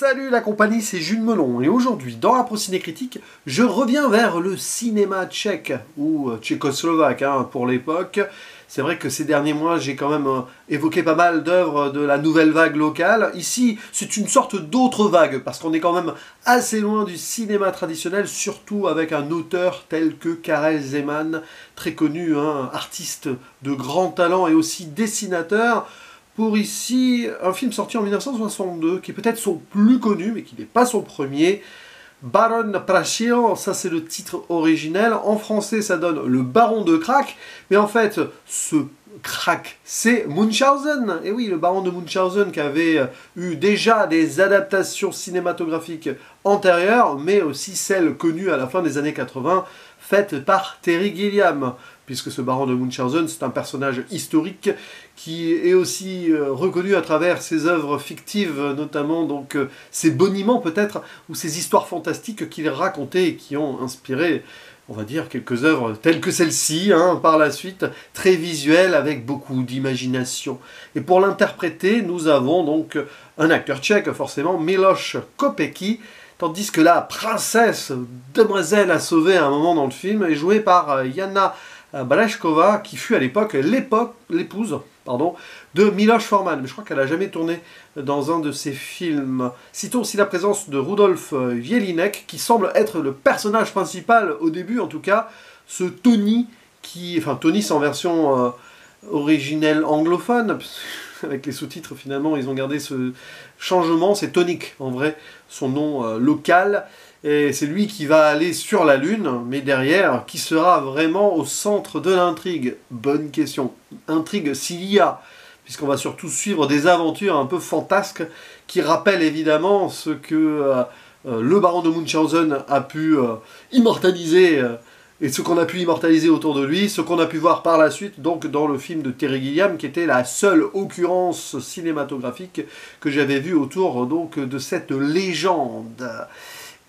Salut la compagnie, c'est Jules Melon et aujourd'hui dans Impro Ciné Critique, je reviens vers le cinéma tchèque ou tchécoslovaque pour l'époque. C'est vrai que ces derniers mois j'ai quand même évoqué pas mal d'œuvres de la nouvelle vague locale. Ici c'est une sorte d'autre vague parce qu'on est quand même assez loin du cinéma traditionnel, surtout avec un auteur tel que Karel Zeman, très connu, artiste de grand talent et aussi dessinateur. Pour ici, un film sorti en 1962, qui est peut-être son plus connu, mais qui n'est pas son premier. Baron Prašiel, ça c'est le titre originel. En français, ça donne Le Baron de Krak. Mais en fait, ce Krak, c'est Munchausen. Et oui, le Baron de Munchausen qui avait eu déjà des adaptations cinématographiques antérieures, mais aussi celles connues à la fin des années 80, faites par Terry Gilliam. Puisque ce Baron de Munchausen, c'est un personnage historique qui est aussi reconnu à travers ses œuvres fictives, notamment donc ses boniments peut-être, ou ses histoires fantastiques qu'il racontait et qui ont inspiré, on va dire, quelques œuvres telles que celle-ci, par la suite, très visuelles, avec beaucoup d'imagination. Et pour l'interpréter, nous avons donc un acteur tchèque, forcément, Miloš Kopecký, tandis que la princesse, demoiselle à sauver à un moment dans le film, est jouée par Jana Brešková, qui fut à l'époque l'épouse de Miloš Forman. Mais je crois qu'elle n'a jamais tourné dans un de ses films. Citons aussi la présence de Rudolf Jelinek, qui semble être le personnage principal, au début en tout cas, ce Tony, Tony c'est en version originelle anglophone, avec les sous-titres finalement ils ont gardé ce changement, c'est Tonic en vrai, son nom local. Et c'est lui qui va aller sur la Lune, mais derrière, qui sera vraiment au centre de l'intrigue? Bonne question. Intrigue s'il y a, puisqu'on va surtout suivre des aventures un peu fantasques, qui rappellent évidemment ce que le Baron de Munchausen a pu immortaliser, et ce qu'on a pu immortaliser autour de lui, ce qu'on a pu voir par la suite, donc dans le film de Terry Gilliam, qui était la seule occurrence cinématographique que j'avais vue autour donc de cette légende.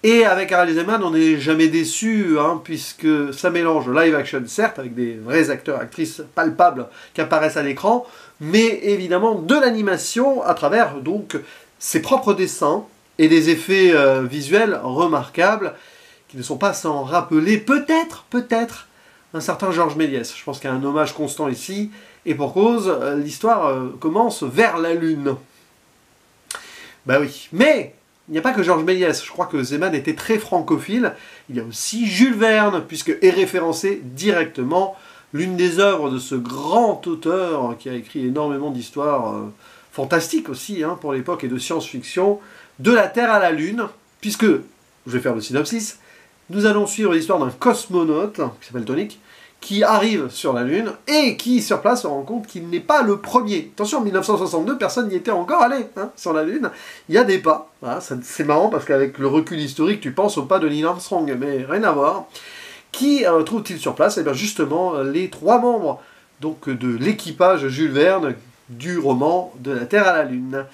Et avec Karel Zeman, on n'est jamais déçu, puisque ça mélange live action, certes, avec des vrais acteurs, actrices palpables qui apparaissent à l'écran, mais évidemment de l'animation à travers donc ses propres dessins et des effets visuels remarquables, qui ne sont pas sans rappeler peut-être, un certain Georges Méliès. Je pense qu'il y a un hommage constant ici, et pour cause, l'histoire commence vers la Lune. Bah oui, mais il n'y a pas que Georges Méliès, je crois que Zeman était très francophile. Il y a aussi Jules Verne, puisque est référencé directement l'une des œuvres de ce grand auteur qui a écrit énormément d'histoires fantastiques aussi pour l'époque et de science-fiction, de la Terre à la Lune, puisque, je vais faire le synopsis, nous allons suivre l'histoire d'un cosmonaute qui s'appelle Tonic, qui arrive sur la Lune, et qui, sur place, se rend compte qu'il n'est pas le premier. Attention, en 1962, personne n'y était encore allé sur la Lune. Il y a des pas. Voilà, c'est marrant, parce qu'avec le recul historique, tu penses au pas de Neil Armstrong, mais rien à voir. Qui trouve-t-il sur place? Eh bien, justement, les 3 membres donc, de l'équipage Jules Verne du roman De la Terre à la Lune.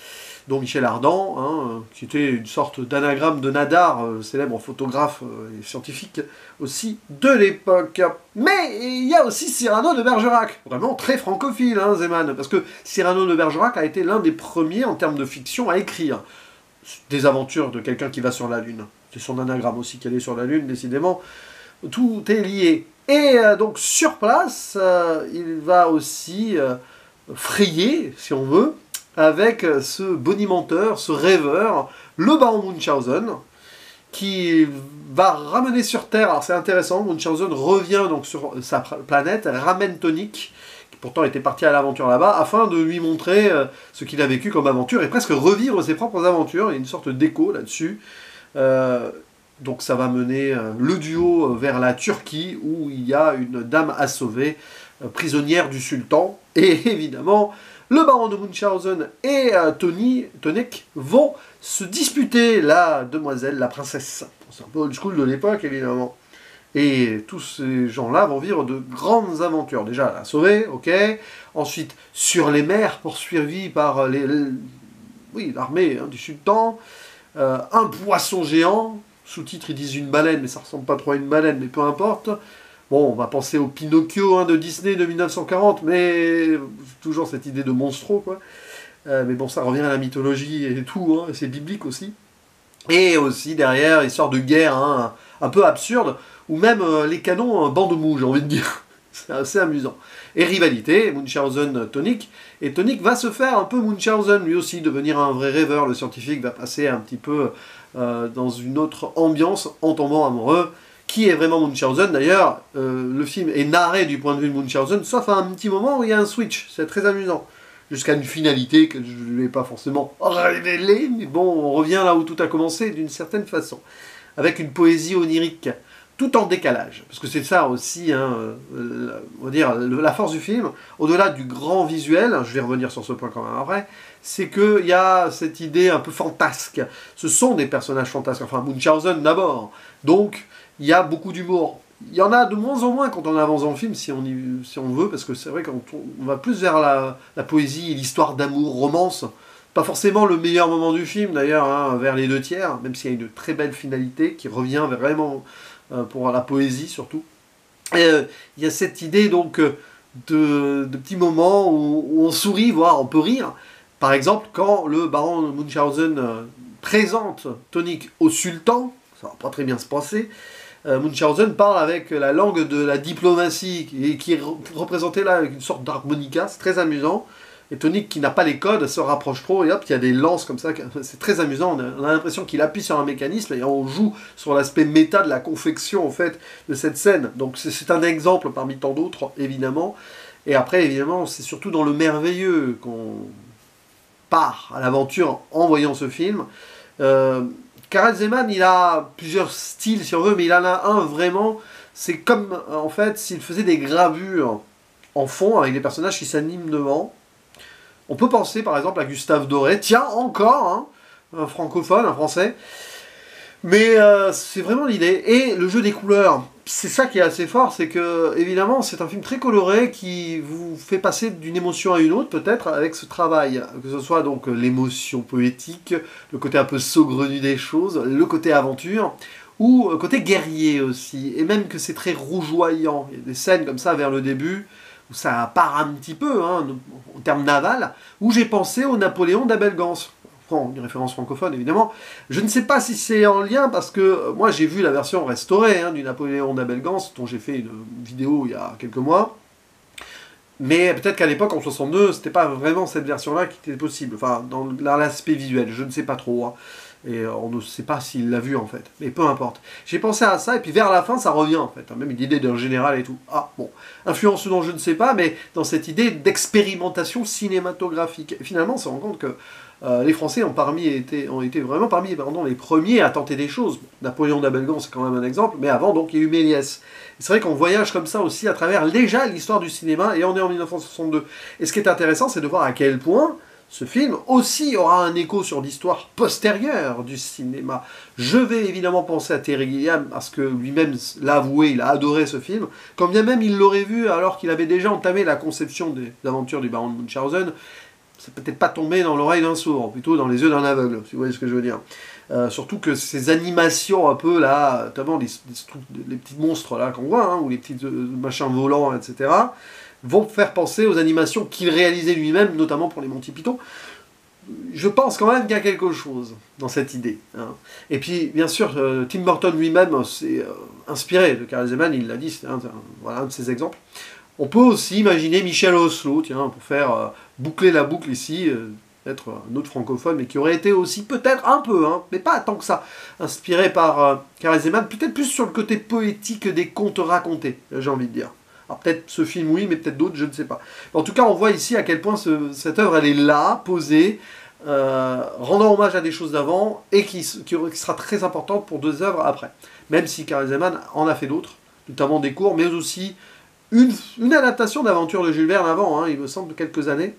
Dont Michel Ardan, qui était une sorte d'anagramme de Nadar, célèbre photographe et scientifique aussi de l'époque. Mais il y a aussi Cyrano de Bergerac, vraiment très francophile, Zeman, parce que Cyrano de Bergerac a été l'un des premiers en termes de fiction à écrire des aventures de quelqu'un qui va sur la Lune. C'est son anagramme aussi qui allait sur la Lune, décidément, tout est lié. Et donc sur place, il va aussi frayer, si on veut, avec ce bonimenteur, ce rêveur, le Baron Munchausen, qui va ramener sur Terre, alors c'est intéressant, Munchausen revient donc sur sa planète, ramène Tonic, qui pourtant était parti à l'aventure là-bas, afin de lui montrer ce qu'il a vécu comme aventure, et presque revivre ses propres aventures. Il y a une sorte d'écho là-dessus. Donc ça va mener le duo vers la Turquie, où il y a une dame à sauver, prisonnière du sultan, et évidemment, le Baron de Munchausen et Tonic vont se disputer la demoiselle, la princesse. C'est un peu old school de l'époque, évidemment. Et tous ces gens-là vont vivre de grandes aventures. Déjà, la sauver, ok. Ensuite, sur les mers, poursuivis par l'armée du sultan. Un poisson géant. Sous-titre, ils disent une baleine, mais ça ressemble pas trop à une baleine, mais peu importe. Bon, on va penser au Pinocchio de Disney de 1940, mais toujours cette idée de monstro, quoi. Mais bon, ça revient à la mythologie et tout, c'est biblique aussi. Et aussi derrière, histoire de guerre hein, un peu absurde, ou même les canons bande mou, j'ai envie de dire. C'est assez amusant. Et rivalité, Munchausen-Tonic. Et Tonic va se faire un peu Munchausen, lui aussi, devenir un vrai rêveur. Le scientifique va passer un petit peu dans une autre ambiance en tombant amoureux. Qui est vraiment Munchausen? D'ailleurs, le film est narré du point de vue de Munchausen, sauf à un petit moment où il y a un switch. C'est très amusant. Jusqu'à une finalité que je ne vais pas forcément révéler, mais bon, on revient là où tout a commencé d'une certaine façon. Avec une poésie onirique, tout en décalage. Parce que c'est ça aussi, hein, on va dire, la force du film, au-delà du grand visuel, je vais revenir sur ce point quand même après, c'est qu'il y a cette idée un peu fantasque. Ce sont des personnages fantasques, enfin Munchausen d'abord. Donc, il y a beaucoup d'humour. Il y en a de moins en moins quand on avance dans le film, si on veut, parce que c'est vrai qu'on va plus vers la poésie, l'histoire d'amour, romance. Pas forcément le meilleur moment du film, d'ailleurs, hein, vers les 2/3, même s'il y a une très belle finalité qui revient vraiment pour la poésie, surtout. Et il y a cette idée, donc, de petits moments où on sourit, voire on peut rire. Par exemple, quand le baron Munchausen présente Tonic au sultan, ça va pas très bien se passer, Munchausen parle avec la langue de la diplomatie, qui est représentée là avec une sorte d'harmonica, c'est très amusant. Et Tonic, qui n'a pas les codes, se rapproche trop, et hop, il y a des lances comme ça, c'est très amusant, on a l'impression qu'il appuie sur un mécanisme, et on joue sur l'aspect méta de la confection, en fait, de cette scène. Donc c'est un exemple parmi tant d'autres, évidemment. Et après, évidemment, c'est surtout dans le merveilleux qu'on part à l'aventure en voyant ce film. Karel Zeman, il a plusieurs styles, si on veut, mais il en a un vraiment, c'est comme, en fait, s'il faisait des gravures en fond, avec des personnages qui s'animent devant. On peut penser, par exemple, à Gustave Doré, tiens, encore, hein, un francophone, un français, mais c'est vraiment l'idée. Et le jeu des couleurs, c'est ça qui est assez fort, c'est que, évidemment, c'est un film très coloré qui vous fait passer d'une émotion à une autre, peut-être, avec ce travail. Que ce soit donc l'émotion poétique, le côté un peu saugrenu des choses, le côté aventure, ou le côté guerrier aussi. Et même que c'est très rougeoyant. Il y a des scènes comme ça vers le début, où ça part un petit peu, hein, en termes navals, où j'ai pensé au Napoléon d'Abel Gans. Une référence francophone évidemment. Je ne sais pas si c'est en lien parce que moi j'ai vu la version restaurée hein, du Napoléon d'Abel Gans dont j'ai fait une vidéo il y a quelques mois. Mais peut-être qu'à l'époque en 62 c'était pas vraiment cette version là qui était possible. Enfin dans l'aspect visuel, je ne sais pas trop. Hein. Et on ne sait pas s'il l'a vu en fait. Mais peu importe. J'ai pensé à ça et puis vers la fin ça revient en fait. Hein, même l'idée d'un général et tout. Ah bon. Influence dont je ne sais pas mais dans cette idée d'expérimentation cinématographique. Et finalement on se rend compte que les Français ont été vraiment parmi les premiers à tenter des choses. Napoléon d'Abel Gans, c'est quand même un exemple, mais avant, donc, il y a eu Méliès. C'est vrai qu'on voyage comme ça aussi à travers déjà l'histoire du cinéma, et on est en 1962. Et ce qui est intéressant, c'est de voir à quel point ce film aussi aura un écho sur l'histoire postérieure du cinéma. Je vais évidemment penser à Terry Gilliam, parce que lui-même l'a avoué, il a adoré ce film, quand bien même il l'aurait vu alors qu'il avait déjà entamé la conception des aventures du baron de Munchausen. C'est peut-être pas tombé dans l'oreille d'un sourd, plutôt dans les yeux d'un aveugle, si vous voyez ce que je veux dire. Surtout que ces animations un peu là, notamment les petits monstres là qu'on voit, hein, ou les petits machins volants, etc., vont faire penser aux animations qu'il réalisait lui-même, notamment pour les Monty Python. Je pense quand même qu'il y a quelque chose dans cette idée. Hein. Et puis, bien sûr, Tim Burton lui-même s'est inspiré de Karel Zeman, il l'a dit, c'est voilà un de ses exemples. On peut aussi imaginer Michel Oslo, tiens, pour faire boucler la boucle ici, être un autre francophone, mais qui aurait été aussi peut-être un peu, hein, mais pas tant que ça, inspiré par Karel Zeman, peut-être plus sur le côté poétique des contes racontés, j'ai envie de dire. Alors peut-être ce film oui, mais peut-être d'autres, je ne sais pas. En tout cas, on voit ici à quel point cette œuvre, elle est là, posée, rendant hommage à des choses d'avant, et qui sera très importante pour deux œuvres après. Même si Karel Zeman en a fait d'autres, notamment des courts, mais aussi une adaptation d'Aventure de Jules Verne avant, hein, il me semble, de quelques années,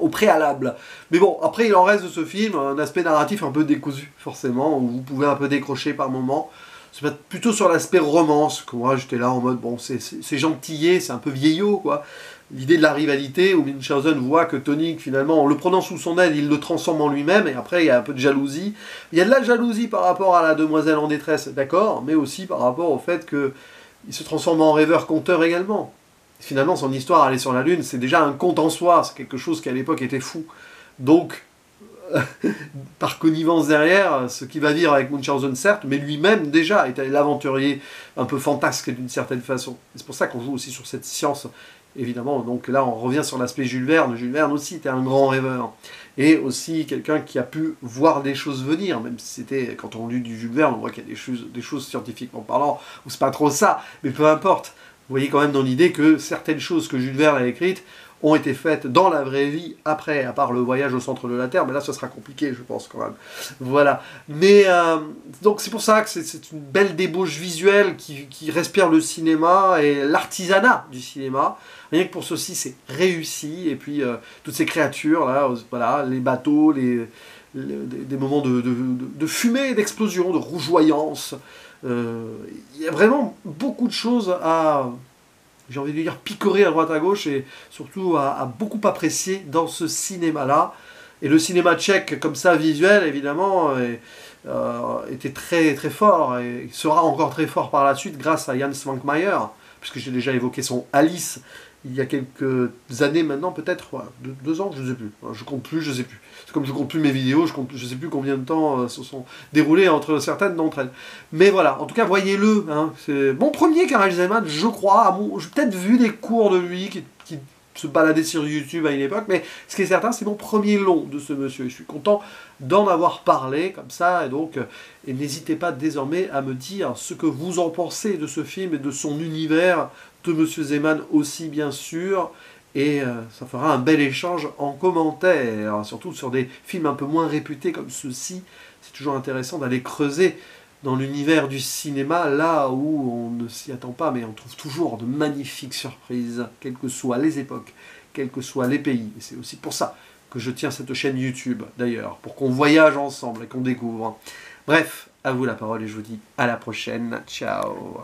au préalable. Mais bon, après, il en reste de ce film un aspect narratif un peu décousu, forcément, où vous pouvez un peu décrocher par moments. C'est plutôt sur l'aspect romance, que moi, j'étais là en mode, bon, c'est gentillé, c'est un peu vieillot, quoi. L'idée de la rivalité, où Munchausen voit que Tonic, finalement, en le prenant sous son aile, il le transforme en lui-même, et après, il y a un peu de jalousie. Il y a de la jalousie par rapport à la demoiselle en détresse, d'accord, mais aussi par rapport au fait que il se transforme en rêveur-conteur également. Finalement, son histoire, aller sur la Lune, c'est déjà un conte en soi, c'est quelque chose qui à l'époque était fou. Donc, par connivence derrière, ce qui va vivre avec Munchausen certes, mais lui-même déjà était l'aventurier un peu fantasque d'une certaine façon. C'est pour ça qu'on joue aussi sur cette science, évidemment. Donc là, on revient sur l'aspect Jules Verne. Jules Verne aussi était un grand rêveur. Et aussi quelqu'un qui a pu voir des choses venir, même si c'était, quand on lit du Jules Verne, on voit qu'il y a des choses scientifiquement parlant, où c'est pas trop ça, mais peu importe. Vous voyez quand même dans l'idée que certaines choses que Jules Verne a écrites ont été faites dans la vraie vie après, à part le voyage au centre de la Terre, mais là ce sera compliqué je pense quand même. Voilà. Mais donc c'est pour ça que c'est une belle débauche visuelle qui respire le cinéma et l'artisanat du cinéma. Rien que pour ceci c'est réussi, et puis toutes ces créatures là, voilà, les bateaux, des moments de fumée, d'explosion, de rougeoyance. Il y a vraiment beaucoup de choses à, j'ai envie de dire, picorer à droite à gauche, et surtout à beaucoup apprécier dans ce cinéma-là. Et le cinéma tchèque, comme ça, visuel, évidemment, était très, très fort, et sera encore très fort par la suite grâce à Jan Svankmajer, puisque j'ai déjà évoqué son Alice il y a quelques années maintenant, peut-être, ouais, 2 ans, je ne sais plus. Je compte plus, je sais plus. C'est comme je compte plus mes vidéos, je ne sais plus combien de temps se sont déroulés entre certaines d'entre elles. Mais voilà, en tout cas, voyez-le. Hein, c'est mon premier Karel Zeman, je crois. J'ai peut-être vu des cours de lui qui se baladait sur YouTube à une époque, mais ce qui est certain, c'est mon premier long de ce monsieur. Je suis content d'en avoir parlé comme ça, et donc, et n'hésitez pas désormais à me dire ce que vous en pensez de ce film et de son univers, de Monsieur Zeman aussi bien sûr, et ça fera un bel échange en commentaire, surtout sur des films un peu moins réputés comme ceux-ci. C'est toujours intéressant d'aller creuser dans l'univers du cinéma, là où on ne s'y attend pas, mais on trouve toujours de magnifiques surprises, quelles que soient les époques, quels que soient les pays. Et c'est aussi pour ça que je tiens cette chaîne YouTube, d'ailleurs, pour qu'on voyage ensemble et qu'on découvre. Bref, à vous la parole, et je vous dis à la prochaine. Ciao.